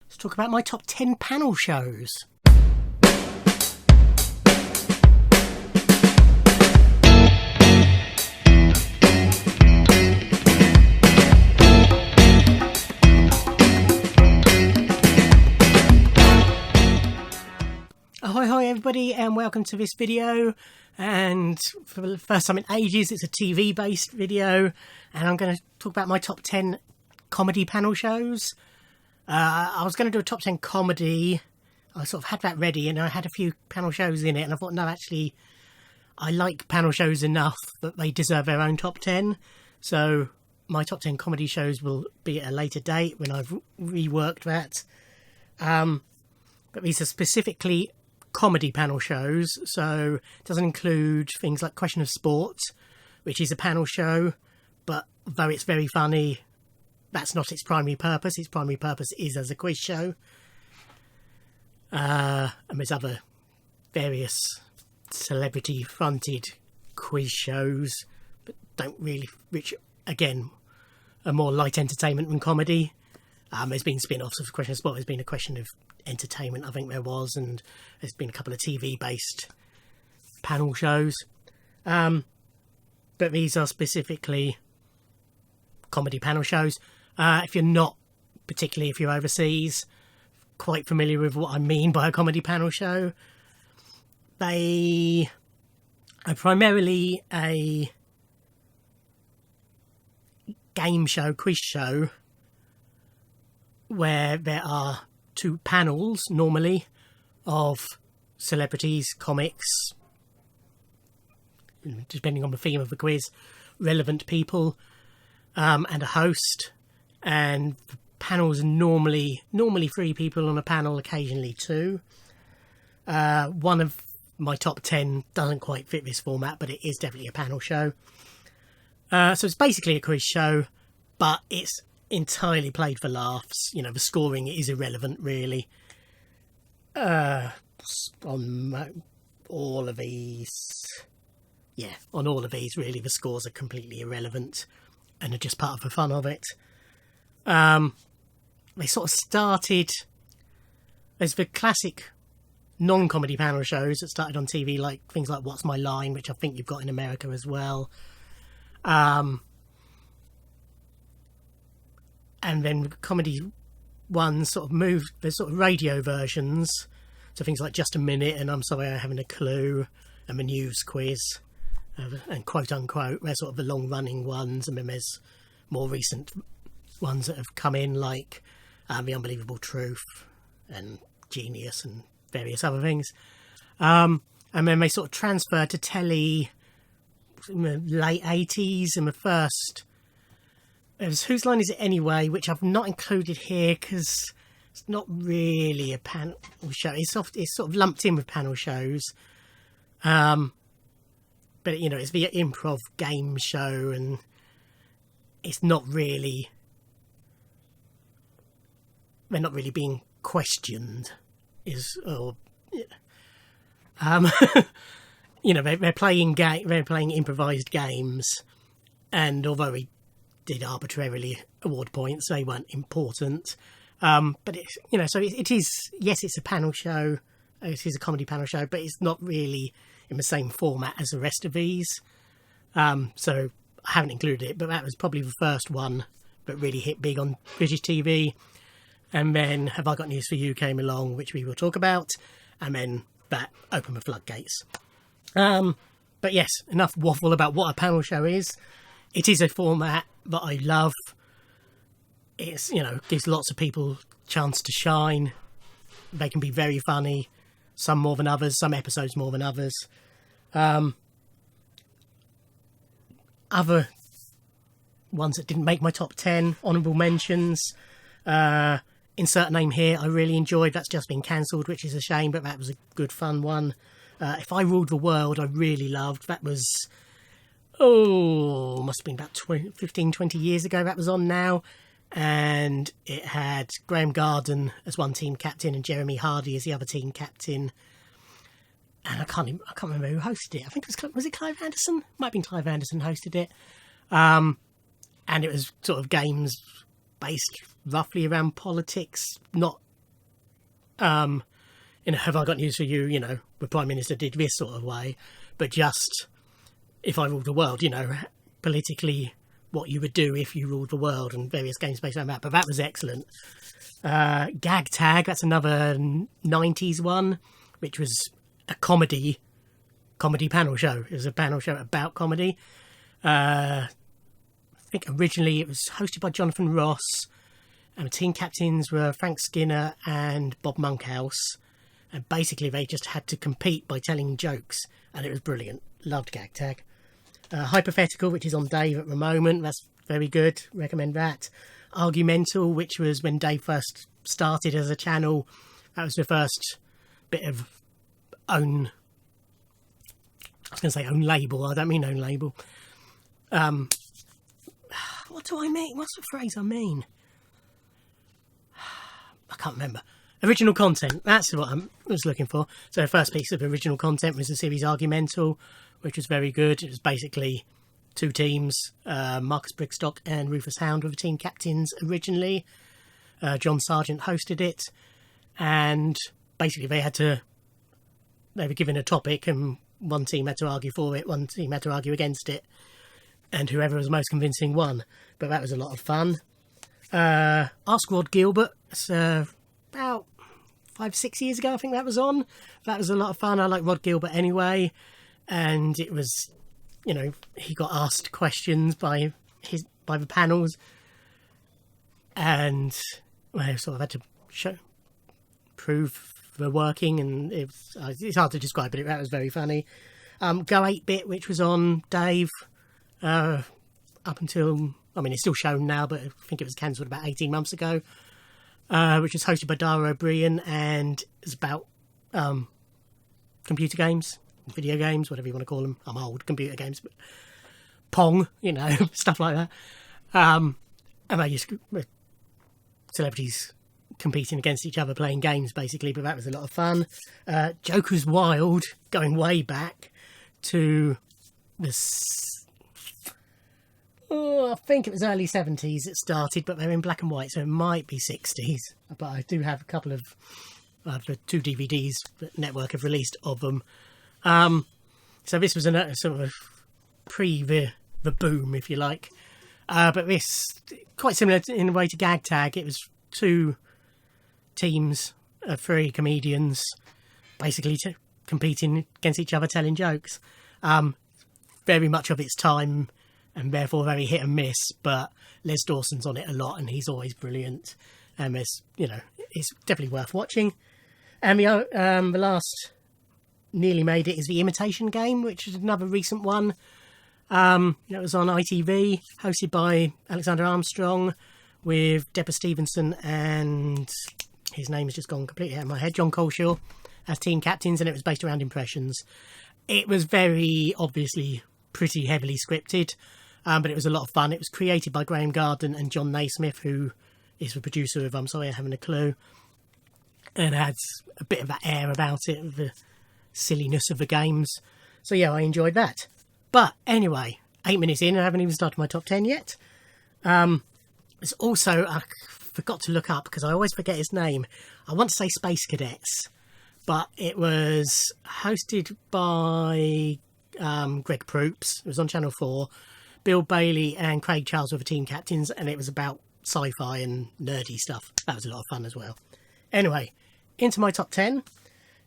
Let's talk about my top 10 panel shows. Ahoy everybody, and welcome to this video. And for the first time in ages, it's a TV based video, and I'm going to talk about my top 10 comedy panel shows. I was going to do a top 10 comedy. I sort of had that ready, and I had a few panel shows in it, and I thought, no, actually I like panel shows enough that they deserve their own top 10. So my top 10 comedy shows will be at a later date when I've reworked that. But these are specifically comedy panel shows, so it doesn't include things like Question of Sport, which is a panel show, but though it's very funny, that's not its primary purpose. Its primary purpose is as a quiz show. And there's other various celebrity fronted quiz shows, but which again are more light entertainment than comedy. There's been spin-offs of Question of Sport. There's been a Question of Entertainment, I think there was, and there's been a couple of TV-based panel shows. But these are specifically comedy panel shows. If you're not, particularly if you're overseas, quite familiar with what I mean by a comedy panel show, they are primarily a game show, quiz show, where there are two panels, normally, of celebrities, comics, depending on the theme of the quiz, relevant people, and a host. And the panels are normally 3 people on a panel, occasionally 2. One of my top 10 doesn't quite fit this format, but it is definitely a panel show. So it's basically a quiz show, but it's entirely played for laughs. You know, the scoring is irrelevant, really. On all of these, really, the scores are completely irrelevant and are just part of the fun of it. They sort of started, there's the classic non-comedy panel shows that started on TV, like things like What's My Line, which I think you've got in America as well. And then comedy ones sort of moved, there's sort of radio versions, so things like Just a Minute and I'm Sorry I Haven't a Clue and the News Quiz, and Quote Unquote, they're sort of the long running ones. And then there's more recent ones that have come in, like The Unbelievable Truth and Genius and various other things. And then they sort of transferred to telly in the late 80s, and the first, it was Whose Line Is It Anyway, which I've not included here because it's not really a panel show. It's sort of lumped in with panel shows. But, you know, it's the improv game show, and it's not really, they're not really being questioned. You know, they're playing improvised games, and although we did arbitrarily award points, they weren't important. But it's, you know, so it is, yes, it's a panel show. It is a comedy panel show, but it's not really in the same format as the rest of these. So I haven't included it, but that was probably the first one that really hit big on British TV. And then Have I Got News for You came along, which we will talk about, and then that opened the floodgates. But yes, enough waffle about what a panel show is. It is a format that I love. It's, you know, gives lots of people a chance to shine. They can be very funny, some more than others, some episodes more than others. Other ones that didn't make my top 10, honourable mentions. Insert name here, I really enjoyed. That's just been cancelled, which is a shame, but that was a good fun one. If I Ruled the World, I really loved. That was, must have been about 15, 20 years ago that was on now. And it had Graham Garden as one team captain and Jeremy Hardy as the other team captain. And I can't remember who hosted it. I think was it Clive Anderson? Might have been Clive Anderson hosted it. And it was sort of games based roughly around politics, not have I got news for you, the Prime Minister did this sort of way, but just, if I ruled the world, politically what you would do if you ruled the world, and various games based on that. But that was excellent. Gag Tag, that's another 90s one, which was a comedy panel show. It was a panel show about comedy. I think originally it was hosted by Jonathan Ross, and the team captains were Frank Skinner and Bob Monkhouse. And basically they just had to compete by telling jokes, and it was brilliant. Loved Gag Tag. Hypothetical, which is on Dave at the moment. That's very good. Recommend that. Argumento, which was when Dave first started as a channel. That was the first bit of own... I was going to say own label. I don't mean own label. What do I mean? What's the phrase I mean? I can't remember. Original content. That's what I was looking for. So the first piece of original content was the series Argumento, which was very good. It was basically two teams, Marcus Brigstock and Rufus Hound were the team captains originally. John Sargent hosted it, and basically they were given a topic, and one team had to argue for it, one team had to argue against it, and whoever was most convincing won. But that was a lot of fun. Ask Rod Gilbert, it's about 5-6 years ago I think that was on. That was a lot of fun. I like Rod Gilbert anyway, and it was, he got asked questions by the panels, and I sort of had to prove the working, and it's hard to describe, but that was very funny. Go 8-Bit, which was on Dave up until, it's still shown now, but I think it was cancelled about 18 months ago, which was hosted by Dara O'Brien, and it's about computer games, video games, whatever you want to call them. I'm old, computer games, but Pong, stuff like that. And they used celebrities competing against each other playing games, basically, but that was a lot of fun. Joker's Wild, going way back to I think it was early 70s it started, but they're in black and white, so it might be 60s. But I do have a couple of the 2 DVDs that Network have released of them. So this was a sort of pre the boom, if you like. But this, quite similar in a way to Gag Tag, it was 2 teams of 3 comedians basically competing against each other, telling jokes. Very much of its time, and therefore very hit and miss, but Les Dawson's on it a lot, and he's always brilliant. And it's definitely worth watching. And the last nearly made it is the Imitation Game, which is another recent one. It was on ITV, hosted by Alexander Armstrong, with Deborah Stevenson and his name has just gone completely out of my head, John Coleshaw, as team captains, and it was based around impressions. It was very obviously pretty heavily scripted, but it was a lot of fun. It was created by Graham Garden and John Naismith, who is the producer of I'm Sorry I Haven't a Clue, and has a bit of that air about it, the silliness of the games. So yeah, I enjoyed that. But anyway, 8 minutes in, I haven't even started my top 10 yet. It's also, I forgot to look up because I always forget his name. I want to say Space Cadets, but it was hosted by Greg Proops. It was on Channel 4. Bill Bailey and Craig Charles were the team captains, and it was about sci-fi and nerdy stuff. That was a lot of fun as well. Anyway, into my top 10.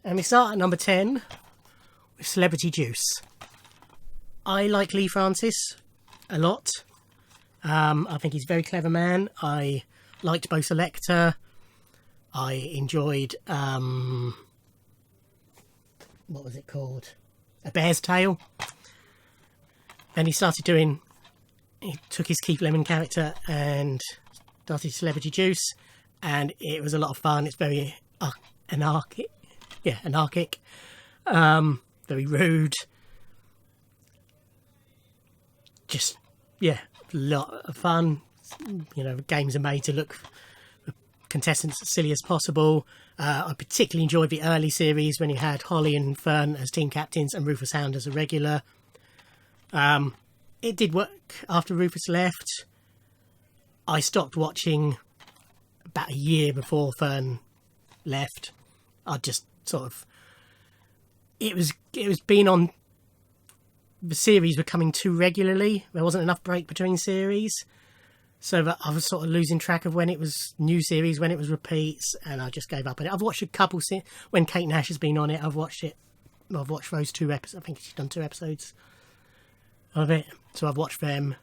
And we start at number 10 with Celebrity Juice. I like Lee Francis a lot. I think he's a very clever man. I liked Bo Selector. I enjoyed, what was it called? A Bear's Tale. Then he took his Keith Lemon character and started Celebrity Juice, and it was a lot of fun. It's very anarchic. Yeah, anarchic. Very rude. Just, yeah, a lot of fun. Games are made to look the contestants as silly as possible. I particularly enjoyed the early series when you had Holly and Fern as team captains and Rufus Hound as a regular. It did work after Rufus left. I stopped watching about a year before Fern left. I just sort of... It was being on... The series were coming too regularly. There wasn't enough break between series. So that I was sort of losing track of when it was new series, when it was repeats, and I just gave up on it. I've watched a couple... When Kate Nash has been on it, I've watched it. I've watched those 2 episodes. I think she's done 2 episodes of it. So I've watched them.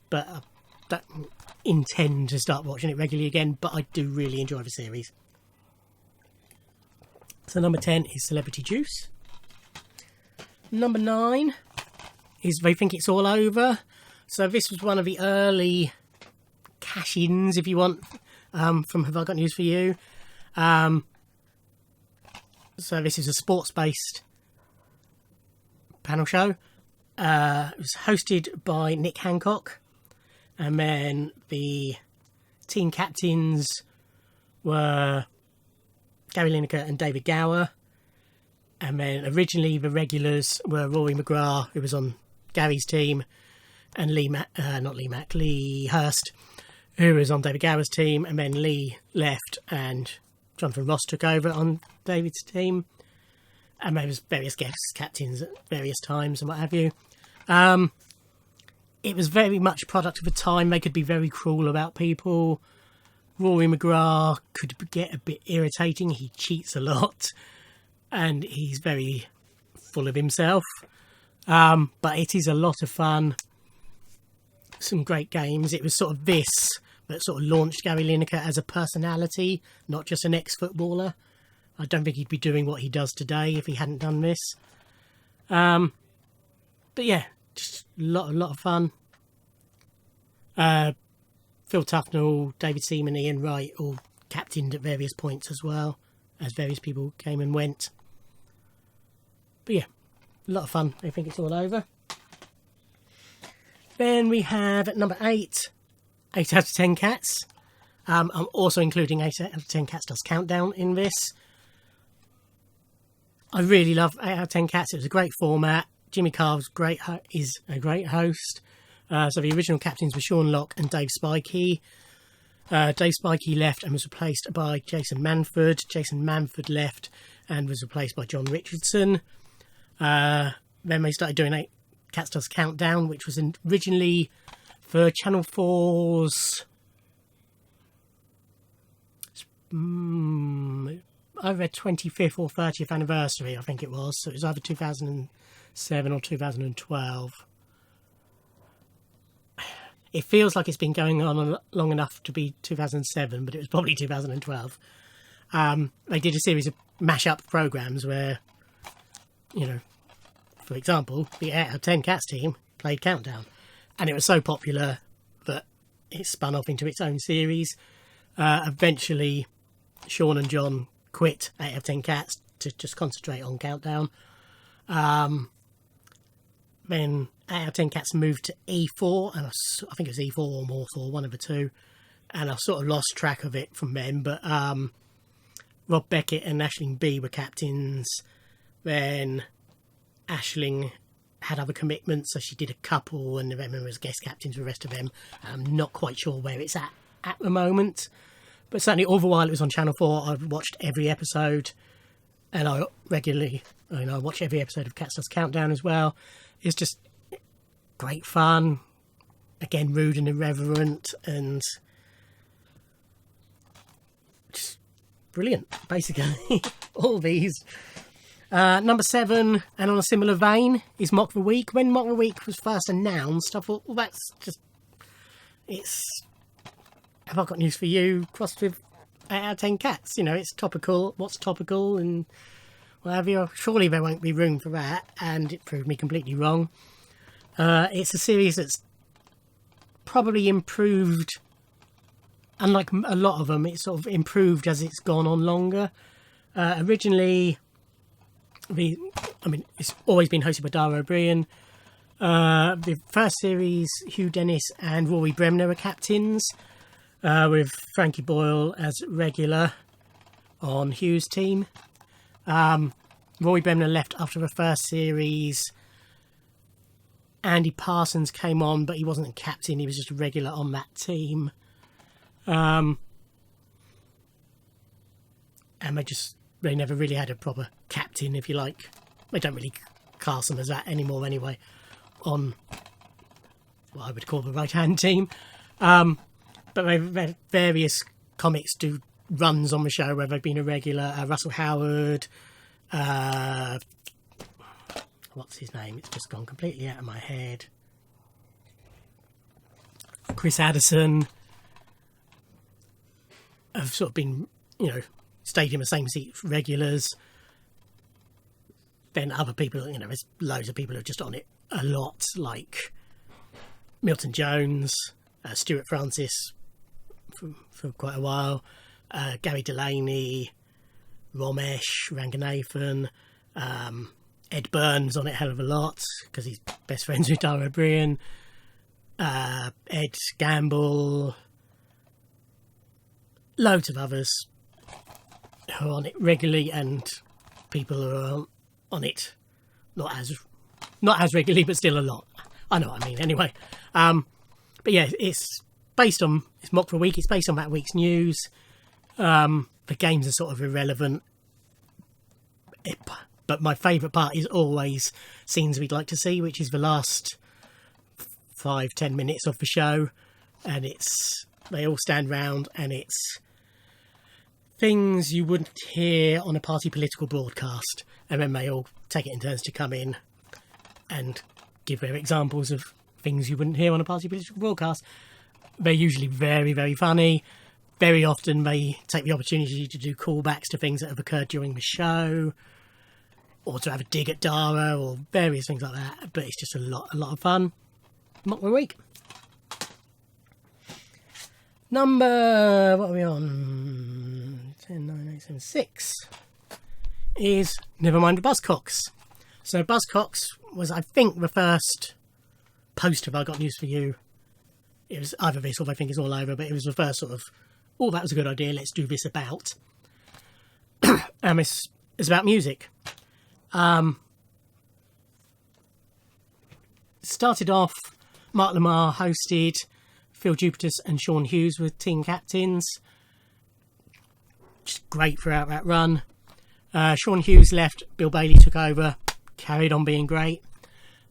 But I don't intend to start watching it regularly again. But I do really enjoy the series. So number 10 is Celebrity Juice. Number 9 is They Think It's All Over. So this was one of the early cash-ins, if you want, from Have I Got News For You. So this is a sports-based panel show. It was hosted by Nick Hancock, and then the team captains were Gary Lineker and David Gower, and then originally the regulars were Rory McGrath, who was on Gary's team, and Lee Hurst, who was on David Gower's team, and then Lee left and Jonathan Ross took over on David's team, and there was various guest captains at various times and what have you. It was very much a product of the time. They could be very cruel about people. Rory McGrath could get a bit irritating. He cheats a lot and he's very full of himself, but it is a lot of fun. Some great games. It was sort of this that sort of launched Gary Lineker as a personality, not just an ex-footballer. I don't think he'd be doing what he does today if he hadn't done this. But yeah, just a lot of fun. Phil Tufnell, David Seaman, Ian Wright all captained at various points as well, as various people came and went. But yeah, a lot of fun. I think it's all over. Then we have at number 8, 8 out of 10 Cats. I'm also including 8 out of 10 Cats Does Countdown in this. I really love 8 out of 10 Cats. It was a great format. Jimmy Carve's is a great host. So the original captains were Sean Locke and Dave Spikey. Dave Spikey left and was replaced by Jason Manford. Jason Manford left and was replaced by John Richardson. Then they started doing 8 Cats Does Countdown, which was originally for Channel 4's over 25th or 30th anniversary, I think it was. So it was either 2007 or 2012. It feels like it's been going on long enough to be 2007, but it was probably 2012. They did a series of mash-up programmes where, you know, for example, the 8 out of 10 Cats team played Countdown. And it was so popular that it spun off into its own series. Eventually, Sean and John quit 8 out of 10 Cats to just concentrate on Countdown. Then 8 out of 10 Cats moved to E4, and I think it was E4 or Morthor, one of the two. And I sort of lost track of it from then. But Rob Beckett and Aisling B were captains. Then Aisling had other commitments, so she did a couple, and Emma was guest captains for the rest of them. I'm not quite sure where it's at the moment. But certainly all the while it was on Channel 4, I watched every episode, and I regularly, I watch every episode of Cats Does Countdown as well. It's just great fun. Again, rude and irreverent, and just brilliant, basically. All these. Number 7, and on a similar vein, is Mock the Week. When Mock the Week was first announced, I thought, well, that's just... It's... Have I Got News For You crossed with 8 out of 10 Cats? You know, it's topical. What's topical and what have you? Surely there won't be room for that, and it proved me completely wrong. It's a series that's probably improved. Unlike a lot of them, it's sort of improved as it's gone on longer. Originally... it's always been hosted by Dara O'Brien. The first series, Hugh Dennis and Rory Bremner were captains, with Frankie Boyle as regular on Hugh's team. Rory Bremner left after the first series. Andy Parsons came on, but he wasn't a captain, he was just a regular on that team. And they just they never really had a proper captain, if you like. They don't really class them as that anymore anyway, on what I would call the right-hand team. But they've had various comics do runs on the show where they've been a regular. Russell Howard, what's his name? It's just gone completely out of my head. Chris Addison have sort of been, stayed in the same seat regulars. Then other people, there's loads of people who are just on it a lot, like Milton Jones, Stuart Francis for quite a while, Gary Delaney, Ramesh Ranganathan, Ed Burns on it a hell of a lot because he's best friends with Dara O'Brien, Ed Gamble, loads of others who are on it regularly, and people who are on it not as regularly, but still a lot. I know what I mean anyway. But yeah, it's mock for a week. It's based on that week's news. The games are sort of irrelevant. But my favourite part is always scenes we'd like to see, which is the last 5-10 minutes of the show. And they all stand round, and it's things you wouldn't hear on a party political broadcast. And then they all take it in turns to come in and give their examples of things you wouldn't hear on a party political broadcast. They're usually very, very funny. Very often they take the opportunity to do callbacks to things that have occurred during the show, or to have a dig at Dara, or various things like that. But it's just a lot of fun. Mock the week. Number, what are we on? 10, 9, 8, 7, 6 is Nevermind the Buzzcocks. So Buzzcocks was, I think, the first poster I got news for you. It was either this or I think it's all over, but it was the first sort of, oh, that was a good idea, let's do this about. It's about music. Started off, Mark Lamar hosted, Phil Jupitus and Sean Hughes were team captains. Just great throughout that run. Sean Hughes left, Bill Bailey took over, carried on being great.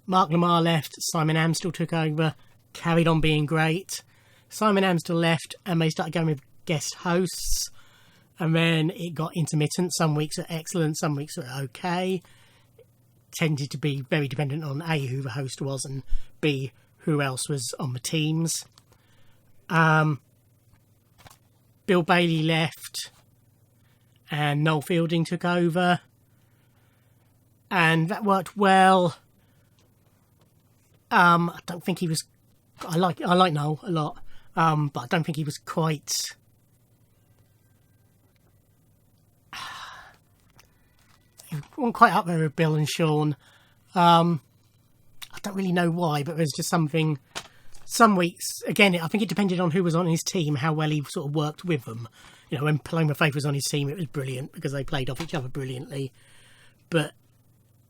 Mark Lamar left, Simon Amstel took over, carried on being great. Simon Amstel left, and they started going with guest hosts, and then it got intermittent. Some weeks are excellent, some weeks are okay. Tended to be very dependent on A, who the host was, and B, who else was on the teams. Bill Bailey left, and Noel Fielding took over, and that worked well. I don't think he was. I like Noel a lot, but I don't think he was quite. He wasn't quite up there with Bill and Sean. I don't really know why, but there's just something. Some weeks, again, I think it depended on who was on his team, how well he sort of worked with them. When Paloma Faith was on his team, it was brilliant because they played off each other brilliantly. But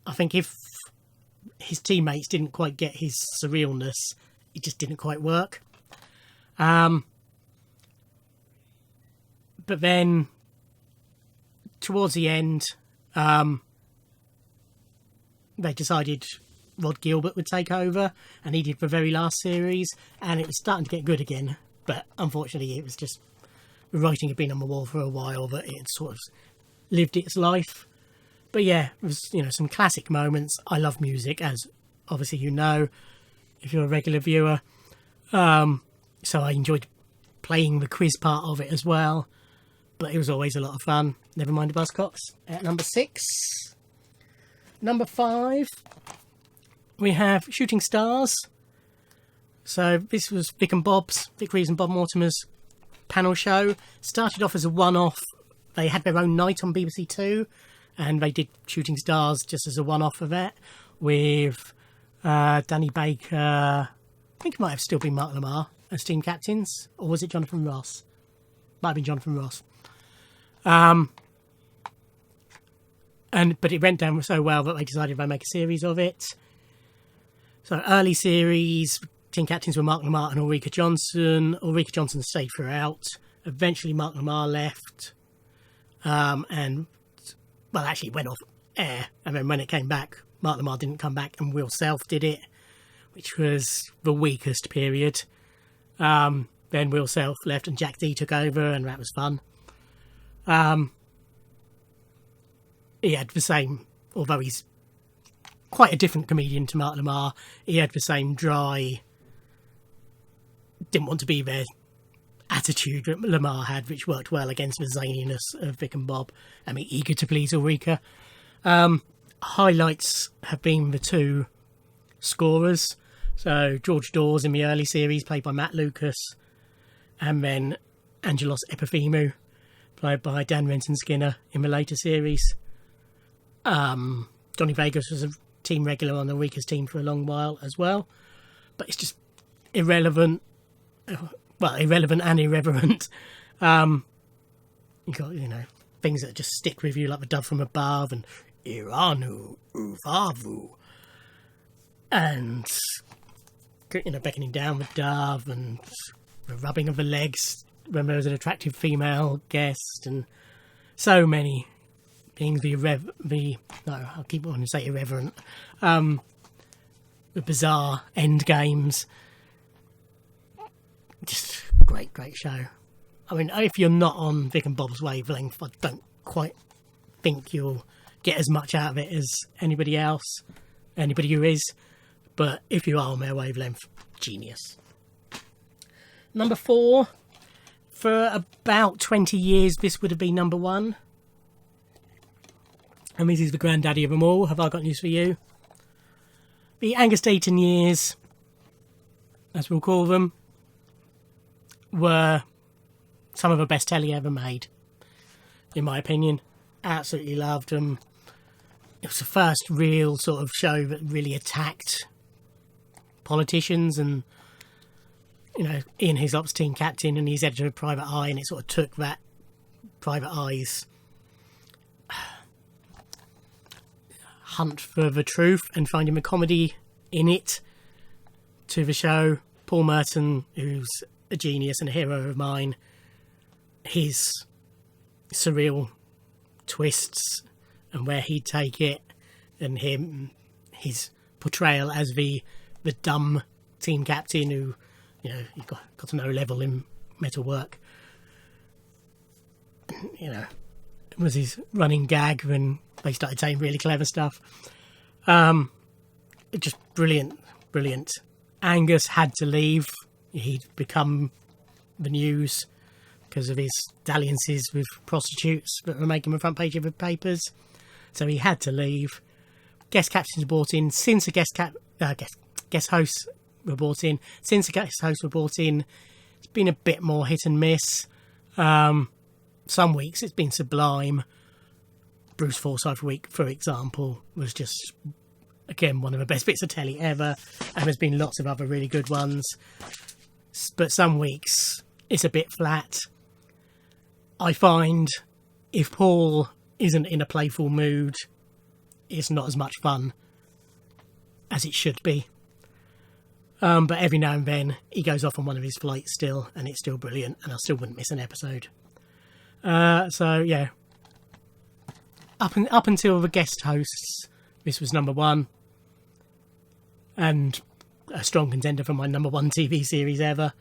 I think if his teammates didn't quite get his surrealness, it just didn't quite work. But then, towards the end, they decided Rod Gilbert would take over, and he did the very last series, and it was starting to get good again. But unfortunately, it was just the writing had been on the wall for a while, that it had sort of lived its life. But yeah, it was some classic moments. I love music, as obviously if you're a regular viewer. So I enjoyed playing the quiz part of it as well. But it was always a lot of fun. Never mind the Buzzcocks. At number 6. Number 5, we have Shooting Stars. So this was Vic Reeves and Bob Mortimer's panel show. Started off as a one-off. They had their own night on BBC Two, and they did Shooting Stars just as a one-off of it, with Danny Baker. I think it might have still been Mark Lamar as team captains, or was it Jonathan Ross? Might have been Jonathan Ross. But it went down so well that they decided they'd make a series of it. So early series, team captains were Mark Lamar and Ulrika Johnson. Ulrika Johnson stayed throughout. Eventually Mark Lamar left, and well, actually it went off air, and then when it came back, Mark Lamar didn't come back, and Will Self did it, which was the weakest period. Then Will Self left and Jack D took over, and that was fun. He had the same, although he's quite a different comedian to Mark Lamar, he had the same dry, didn't want to be there attitude that Lamar had, which worked well against the zaniness of Vic and Bob. I mean, eager to please Ulrika. Highlights have been the two scorers. So George Dawes in the early series, played by Matt Lucas, and then Angelos Epifimou, played by Dan Renton Skinner in the later series. Johnny Vegas was a team regular on the Ulrika's team for a long while as well, but it's just irrelevant. Well, irrelevant and irreverent. You got, things that just stick with you, like the dove from above and Iranu Uvavu, and beckoning down the dove and the rubbing of the legs when there was an attractive female guest, and so many things. I keep wanting to say irreverent. The bizarre end games. Just great show. I mean, if you're not on Vic and Bob's wavelength, I don't quite think you'll get as much out of it as anybody who is. But if you are on their wavelength, genius. Number 4. For about 20 years, this would have been number 1. And this is the granddaddy of them all. Have I got news for you? The Angus Deayton years, as we'll call them, were some of the best telly ever made, in my opinion. Absolutely loved them. It was the first real sort of show that really attacked politicians, and Ian Hislop's team captain and his editor of Private Eye, and it sort of took that Private Eye's hunt for the truth and finding the comedy in it to the show. Paul Merton, who's a genius and a hero of mine, his surreal twists and where he'd take it, and his portrayal as the dumb team captain who, you've got to know level in metalwork. It was his running gag when they started saying really clever stuff. Just brilliant. Angus had to leave. He'd become the news because of his dalliances with prostitutes that were making the front page of the papers. So he had to leave. Guest captains were brought in. Since the guest hosts were brought in, it's been a bit more hit and miss. Some weeks it's been sublime. Bruce Forsyth week, for example, was just, again, one of the best bits of telly ever, and there's been lots of other really good ones. But some weeks it's a bit flat. I find if Paul isn't in a playful mood, it's not as much fun as it should be. But every now and then he goes off on one of his flights still, and it's still brilliant, and I still wouldn't miss an episode. So yeah, up until the guest hosts, this was number 1, and a strong contender for my number 1 TV series ever.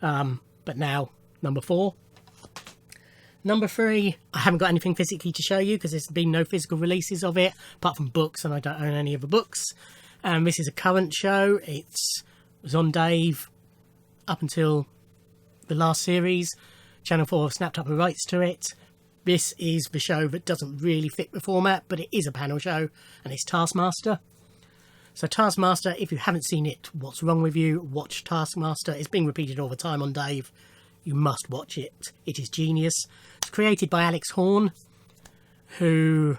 But now number 4. Number 3, I haven't got anything physically to show you because there's been no physical releases of it apart from books, and I don't own any of the books. This is a current show. It was on Dave up until the last series. Channel 4 have snapped up the rights to it. This is the show that doesn't really fit the format, but it is a panel show, and it's Taskmaster. So Taskmaster, if you haven't seen it, what's wrong with you? Watch Taskmaster. It's being repeated all the time on Dave. You must watch it. It is genius. It's created by Alex Horne, who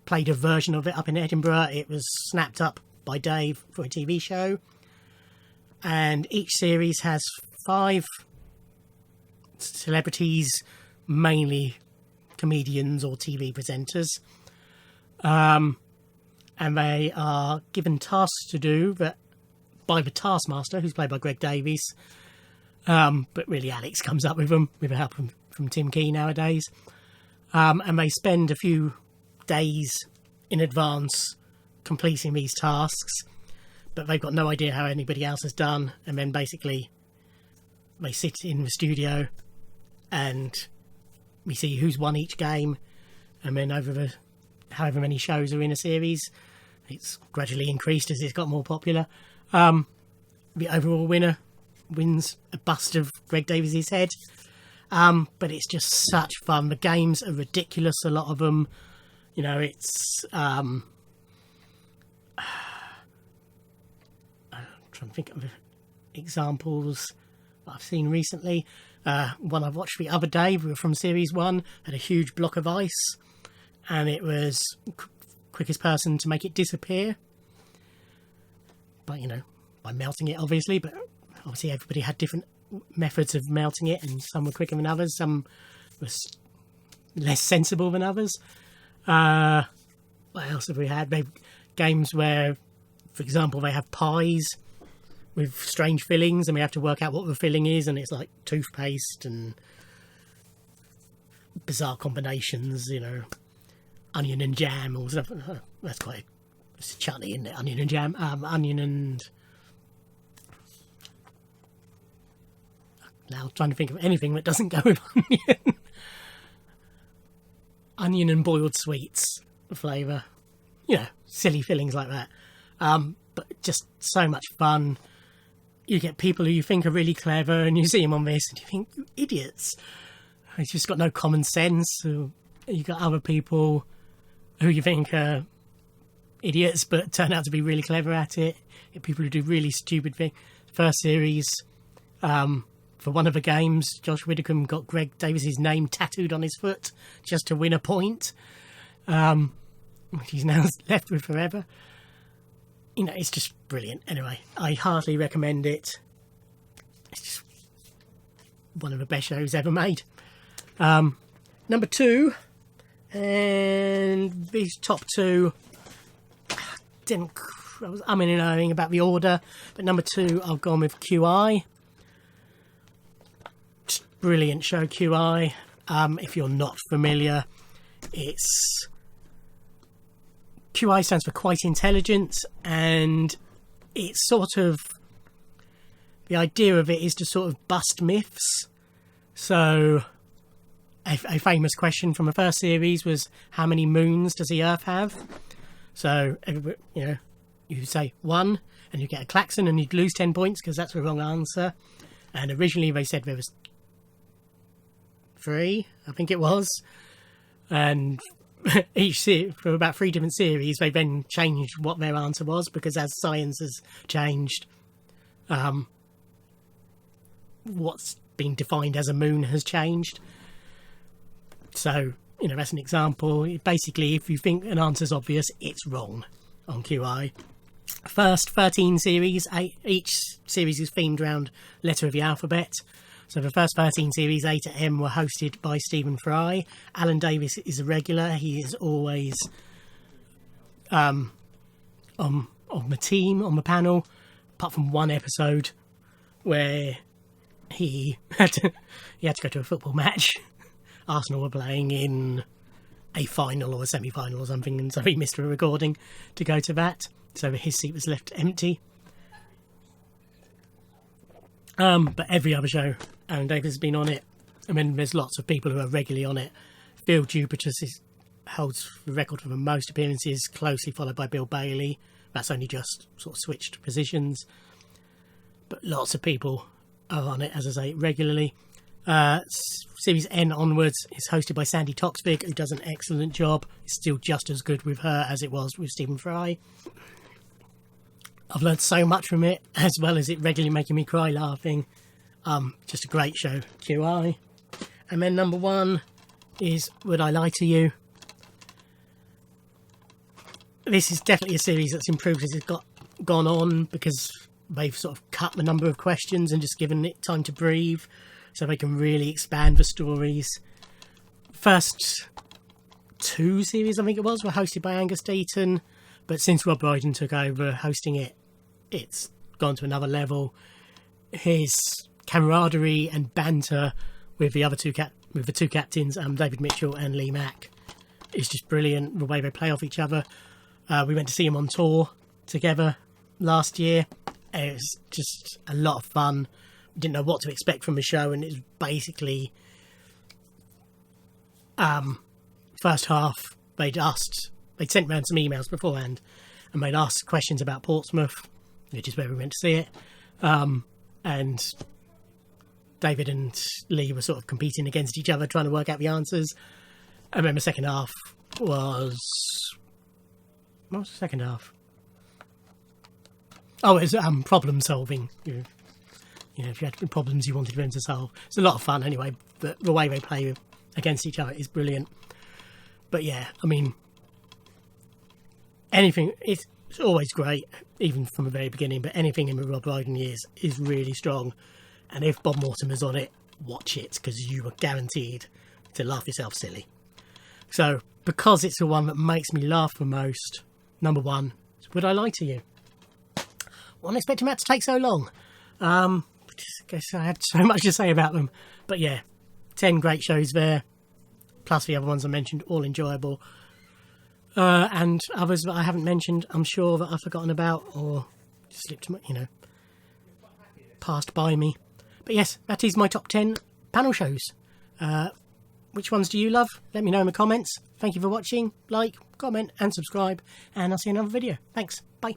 played a version of it up in Edinburgh. It was snapped up by Dave for a TV show. And each series has 5 celebrities, mainly comedians or TV presenters. And they are given tasks to do that by the Taskmaster, who's played by Greg Davies. But really Alex comes up with them with the help from Tim Key nowadays. And they spend a few days in advance completing these tasks, but they've got no idea how anybody else has done, and then basically they sit in the studio and we see who's won each game, and then over the however many shows are in a series, it's gradually increased as it's got more popular. The overall winner wins a bust of Greg Davies' head. But it's just such fun. The games are ridiculous, a lot of them. You know, it's... I'm trying to think of examples that I've seen recently. One I watched the other day from Series 1 had a huge block of ice, and it was quickest person to make it disappear. But, you know, by melting it, obviously, but obviously everybody had different methods of melting it, and some were quicker than others, some were less sensible than others. What else have we had? Maybe games where, for example, they have pies with strange fillings and we have to work out what the filling is, and it's like toothpaste and bizarre combinations, you know, onion and jam or stuff. That's quite it's chutney, isn't it? Onion and jam, onion and... Now trying to think of anything that doesn't go with onion. Onion and boiled sweets flavour. You know, silly fillings like that. But just so much fun. You get people who you think are really clever and you see them on this and you think, you idiots. They've just got no common sense. You got other people who you think are idiots but turn out to be really clever at it. You get people who do really stupid things. First series... for one of the games, Josh Widdicombe got Greg Davies' name tattooed on his foot just to win a point, which he's now left with forever. You know, it's just brilliant. Anyway, I heartily recommend it. It's just one of the best shows ever made. Number 2, and these top 2, I was umming and ahhing about the order, but number 2, I've gone with QI. Brilliant show, QI. If you're not familiar, it's QI stands for quite intelligent, and it's sort of the idea of it is to sort of bust myths. So a famous question from the first series was, how many moons does the Earth have? So you know, you say 1 and you get a klaxon and you'd lose 10 points because that's the wrong answer. And originally they said there was 3, I think it was, and for about 3 different series they then changed what their answer was, because as science has changed, what's been defined as a moon has changed. So, you know, that's an example. Basically, if you think an answer's obvious, it's wrong on QI. First 13 series, each series is themed around letter of the alphabet. So the first 13 series, A to M, were hosted by Stephen Fry. Alan Davis is a regular. He is always on the team, on the panel, apart from one episode where he had to go to a football match. Arsenal were playing in a final or a semi-final or something, and so he missed a recording to go to that. So his seat was left empty. But every other show, Alan Davis has been on it. I mean, there's lots of people who are regularly on it. Phil Dupertus holds the record for the most appearances, closely followed by Bill Bailey. That's only just sort of switched positions. But lots of people are on it, as I say, regularly. Series N onwards is hosted by Sandy Toksvig, who does an excellent job. It's still just as good with her as it was with Stephen Fry. I've learned so much from it, as well as it regularly making me cry laughing. Just a great show, QI. And then number 1 is Would I Lie to You? This is definitely a series that's improved as it's gone on, because they've sort of cut the number of questions and just given it time to breathe, so they can really expand the stories. First 2 series, I think it was, were hosted by Angus Deaton, but since Rob Brydon took over hosting it, it's gone to another level. His camaraderie and banter with the other two captains, David Mitchell and Lee Mack, just brilliant, the way they play off each other. We went to see them on tour together last year. It was just a lot of fun. We didn't know what to expect from the show, and it was basically first half they'd sent round some emails beforehand, and they'd asked questions about Portsmouth, which is where we went to see it, and David and Lee were sort of competing against each other, trying to work out the answers. And then the second half was... What was the second half? Oh, it was problem solving. You know, if you had problems you wanted them to solve. It's a lot of fun anyway, but the way they play against each other is brilliant. But yeah, I mean, anything, it's always great, even from the very beginning, but anything in the Rob Brydon years is really strong. And if Bob Mortimer's on it, watch it, because you are guaranteed to laugh yourself silly. So, because it's the one that makes me laugh the most, number one, Would I Lie to You? Wasn't expecting that to take so long. I guess I had so much to say about them. But yeah, 10 great shows there, plus the other ones I mentioned, all enjoyable. And others that I haven't mentioned, I'm sure that I've forgotten about or slipped, passed by me. But yes, that is my top 10 panel shows. Which ones do you love? Let me know in the comments. Thank you for watching. Like, comment and subscribe. And I'll see you in another video. Thanks. Bye.